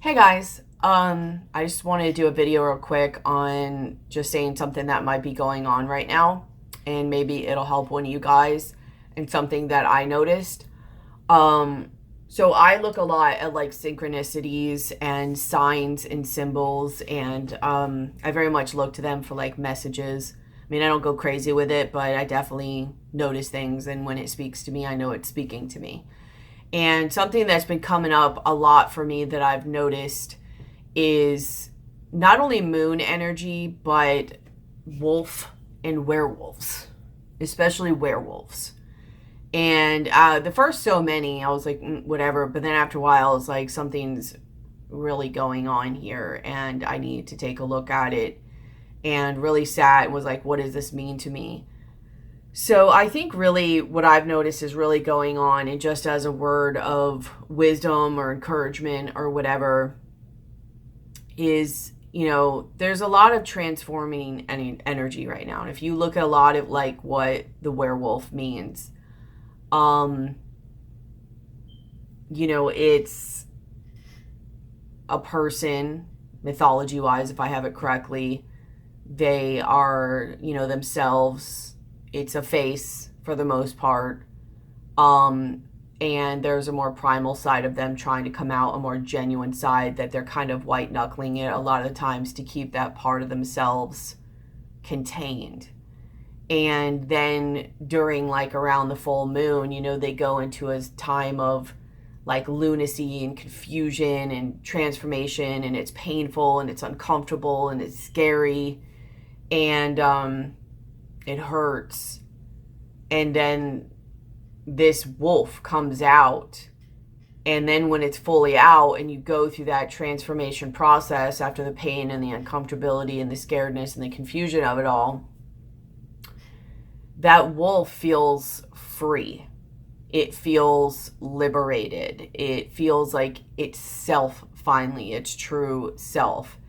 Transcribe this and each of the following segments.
Hey guys, I just wanted to do a video real quick on just saying something that might be going on right now, and maybe it'll help one of you guys and something that I noticed. Um, so I look a lot at like synchronicities and signs and symbols, and I very much look to them for like messages. I mean, I don't go crazy with it, but I definitely notice things, and when it speaks to me, I know it's speaking to me. And something that's been coming up a lot for me that I've noticed is not only moon energy, but wolf and werewolves, especially werewolves. And the first so many, I was like, whatever. But then after a while, it's like something's really going on here, and I need to take a look at it. And really sat and was like, what does this mean to me? So I think really what I've noticed is really going on, and just as a word of wisdom or encouragement or whatever, is, there's a lot of transforming energy right now. And if you look at a lot of like what the werewolf means, um, it's a person, mythology wise, if I have it correctly, they are, themselves. It's a face for the most part. And there's a more primal side of them trying to come out, a more genuine side that they're kind of white knuckling it a lot of the times to keep that part of themselves contained. And then during like around the full moon, they go into a time of like lunacy and confusion and transformation, and it's painful and it's uncomfortable and it's scary, and it hurts. And then this wolf comes out, and then when it's fully out and you go through that transformation process after the pain and the uncomfortability and the scaredness and the confusion of it all, that wolf feels free. It feels liberated. It feels like it's self finally, its true self.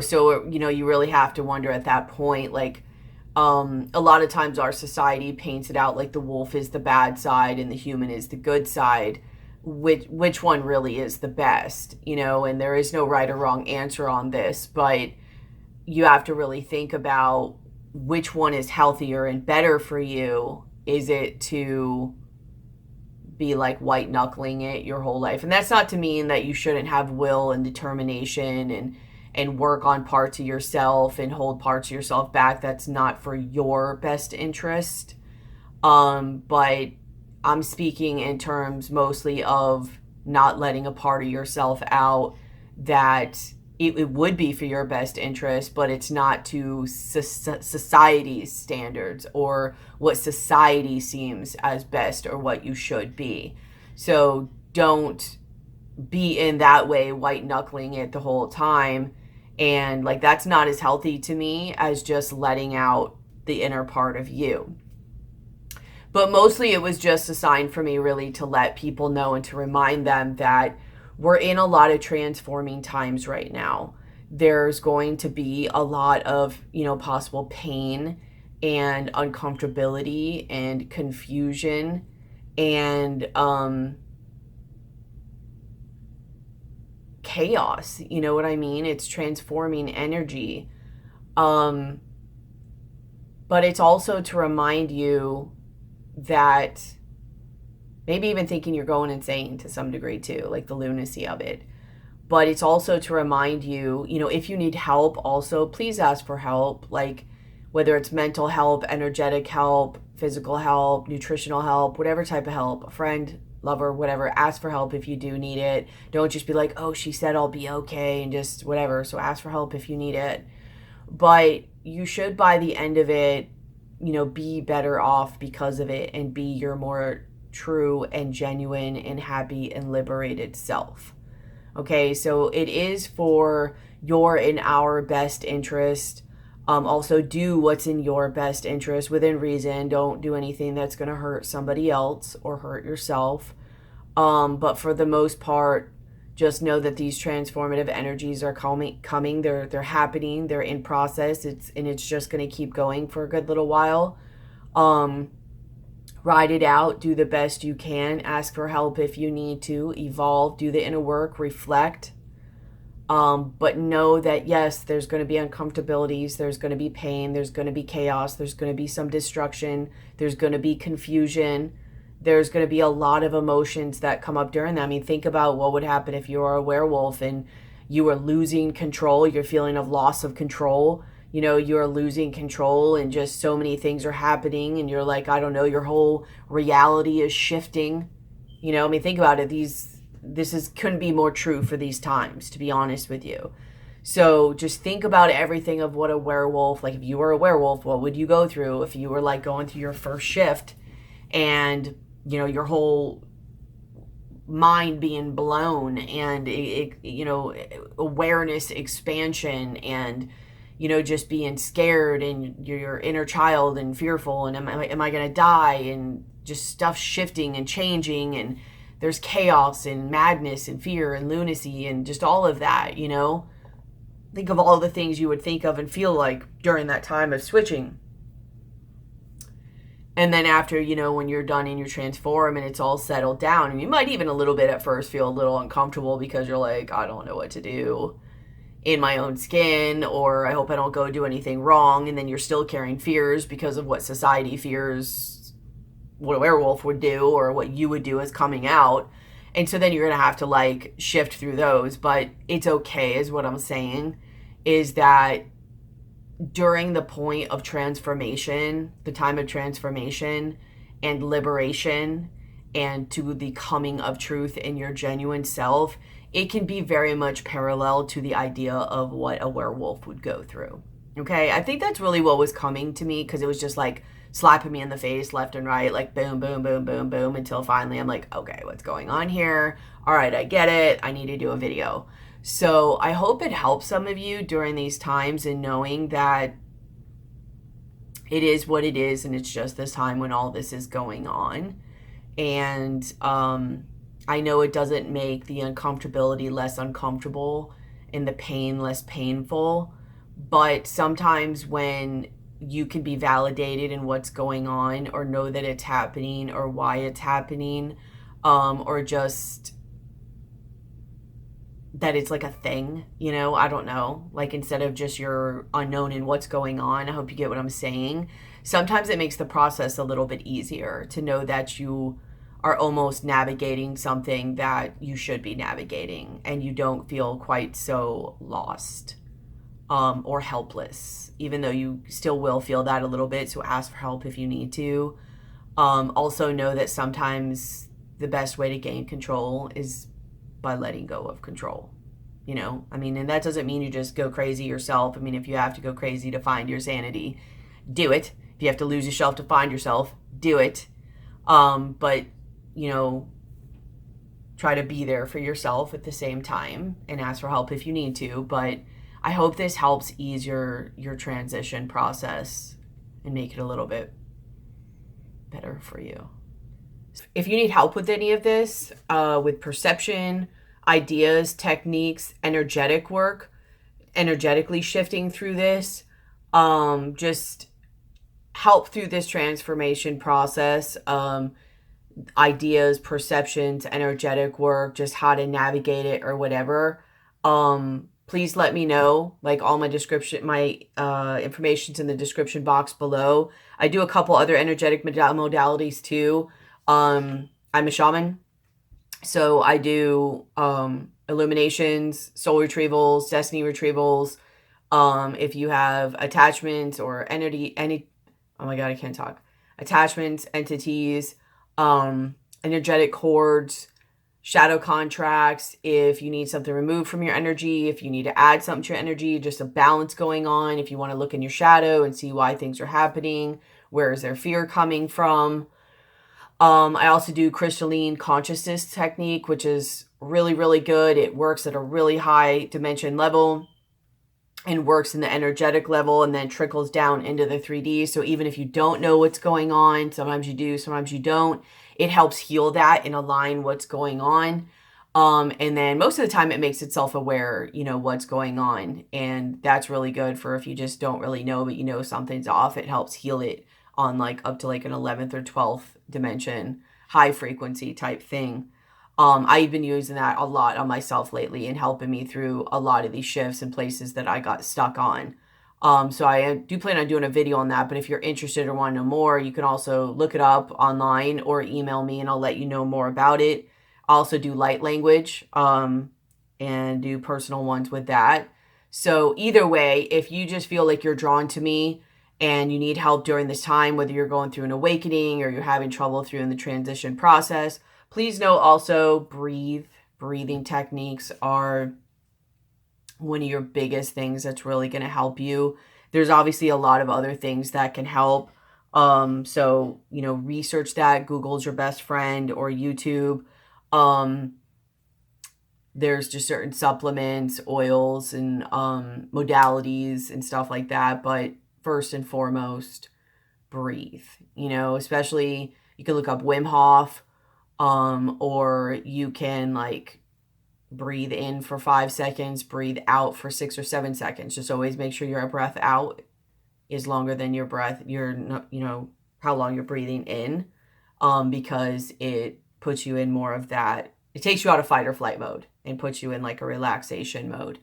So you really have to wonder at that point, like, a lot of times our society paints it out like the wolf is the bad side and the human is the good side. Which one really is the best? And there is no right or wrong answer on this, but you have to really think about which one is healthier and better for you. Is it to be like white knuckling it your whole life? And that's not to mean that you shouldn't have will and determination and work on parts of yourself and hold parts of yourself back. That's not for your best interest. But I'm speaking in terms mostly of not letting a part of yourself out that it would be for your best interest, but it's not to society's standards or what society seems as best or what you should be. So don't be in that way, white knuckling it the whole time. And like, that's not as healthy to me as just letting out the inner part of you. But mostly it was just a sign for me really to let people know and to remind them that we're in a lot of transforming times right now. There's going to be a lot of, possible pain and uncomfortability and confusion and chaos. You know what I mean? It's transforming energy. But it's also to remind you that maybe even thinking you're going insane to some degree too, like the lunacy of it. But it's also to remind you, if you need help, also please ask for help. Like whether it's mental help, energetic help, physical help, nutritional help, whatever type of help, a friend, lover, whatever, ask for help if you do need it. Don't just be like, oh, she said I'll be okay and just whatever. So ask for help if you need it. But you should, by the end of it, be better off because of it and be your more true and genuine and happy and liberated self. Okay, so it is for your and our best interest. Also do what's in your best interest within reason. Don't do anything that's going to hurt somebody else or hurt yourself. But for the most part, just know that these transformative energies are coming. They're happening. They're in process. It's just going to keep going for a good little while. Ride it out, do the best you can, ask for help if you need to, evolve, do the inner work, reflect. But know that, yes, there's going to be uncomfortabilities, there's going to be pain, there's going to be chaos, there's going to be some destruction, there's going to be confusion, there's going to be a lot of emotions that come up during that. I mean, think about what would happen if you were a werewolf and you were losing control, your feeling of loss of control. You know, you're losing control and just so many things are happening and you're like, I don't know, your whole reality is shifting. You know, I mean, think about it. Couldn't be more true for these times, to be honest with you. So just think about everything of what a werewolf, like if you were a werewolf, what would you go through if you were like going through your first shift and, you know, your whole mind being blown and, you know, awareness expansion and, you know, just being scared and your inner child and fearful and am I going to die and just stuff shifting and changing and there's chaos and madness and fear and lunacy and just all of that, you know. Think of all the things you would think of and feel like during that time of switching. And then after, you know, when you're done and you transform and it's all settled down, and you might even a little bit at first feel a little uncomfortable because you're like, I don't know what to do in my own skin, or I hope I don't go do anything wrong. And then you're still carrying fears because of what society fears what a werewolf would do or what you would do is coming out. And so then you're going to have to like shift through those, but it's okay is what I'm saying, is that during the point of transformation, the time of transformation and liberation and to the coming of truth in your genuine self, it can be very much parallel to the idea of what a werewolf would go through. Okay, I think that's really what was coming to me because it was just like slapping me in the face left and right, like boom, boom, boom, boom, boom, until finally I'm like, okay, what's going on here? All right, I get it. I need to do a video. So I hope it helps some of you during these times in knowing that it is what it is and it's just this time when all this is going on. And I know it doesn't make the uncomfortability less uncomfortable and the pain less painful, but sometimes when you can be validated in what's going on or know that it's happening or why it's happening, or just that it's like a thing, you know, I don't know, like instead of just you're unknown in what's going on. I hope you get what I'm saying. Sometimes it makes the process a little bit easier to know that you are almost navigating something that you should be navigating and you don't feel quite so lost or helpless, even though you still will feel that a little bit. So ask for help if you need to. Also know that sometimes the best way to gain control is by letting go of control, you know. I mean, and that doesn't mean you just go crazy yourself. I mean, if you have to go crazy to find your sanity, do it. If you have to lose yourself to find yourself, do it. But, you know, try to be there for yourself at the same time and ask for help if you need to. But I hope this helps ease your transition process and make it a little bit better for you. If you need help with any of this, with perception, ideas, techniques, energetic work, energetically shifting through this, just help through this transformation process, ideas, perceptions, energetic work, just how to navigate it or whatever, please let me know. Like all my information's in the description box below. I do a couple other energetic modalities too. I'm a shaman, so I do illuminations, soul retrievals, destiny retrievals. If you have attachments or oh my God, I can't talk. Attachments, entities, energetic cords, shadow contracts, if you need something removed from your energy, if you need to add something to your energy, just a balance going on, if you want to look in your shadow and see why things are happening, where is their fear coming from. I also do crystalline consciousness technique, which is really, really good. It works at a really high dimension level and works in the energetic level and then trickles down into the 3D. So even if you don't know what's going on, sometimes you do, sometimes you don't, it helps heal that and align what's going on. And then most of the time it makes itself aware, you know, what's going on. And that's really good for if you just don't really know, but you know something's off. It helps heal it on like up to like an 11th or 12th dimension, high frequency type thing. I've been using that a lot on myself lately and helping me through a lot of these shifts and places that I got stuck on. So I do plan on doing a video on that, but if you're interested or want to know more, you can also look it up online or email me and I'll let you know more about it. I also do light language, and do personal ones with that. So either way, if you just feel like you're drawn to me and you need help during this time, whether you're going through an awakening or you're having trouble through in the transition process, please know also breathing techniques are one of your biggest things that's really going to help you. There's obviously a lot of other things that can help. So, research that. Google's your best friend, or YouTube. There's just certain supplements, oils, and modalities and stuff like that. But first and foremost, breathe. Especially you can look up Wim Hof, or you can breathe in for 5 seconds, breathe out for 6 or 7 seconds. Just always make sure your breath out is longer than your breath, how long you're breathing in, because it puts you in more of that. It takes you out of fight or flight mode and puts you in a relaxation mode.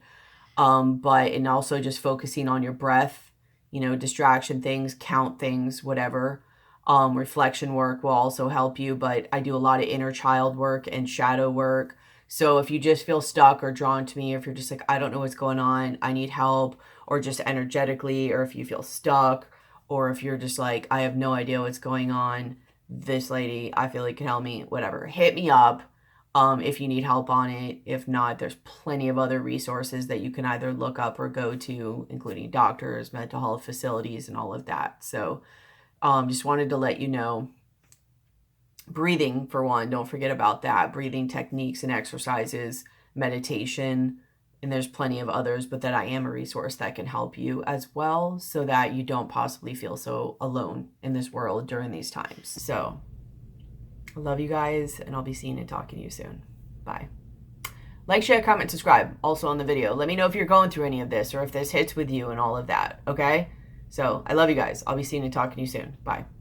And also just focusing on your breath, distraction things, count things, whatever. Reflection work will also help you, but I do a lot of inner child work and shadow work. So if you just feel stuck or drawn to me, or if you're just I don't know what's going on, I need help, or just energetically, or if you feel stuck, or if you're just I have no idea what's going on, this lady, I feel can help me, whatever, hit me up. If you need help on it. If not, there's plenty of other resources that you can either look up or go to, including doctors, mental health facilities, and all of that. So just wanted to let you know. Breathing, for one, don't forget about that. Breathing techniques and exercises, meditation, and there's plenty of others, but that I am a resource that can help you as well, so that you don't possibly feel so alone in this world during these times. So I love you guys, and I'll be seeing and talking to you soon. Bye. Like, share, comment, subscribe also on the video. Let me know if you're going through any of this or if this hits with you and all of that, okay? So I love you guys. I'll be seeing and talking to you soon. Bye.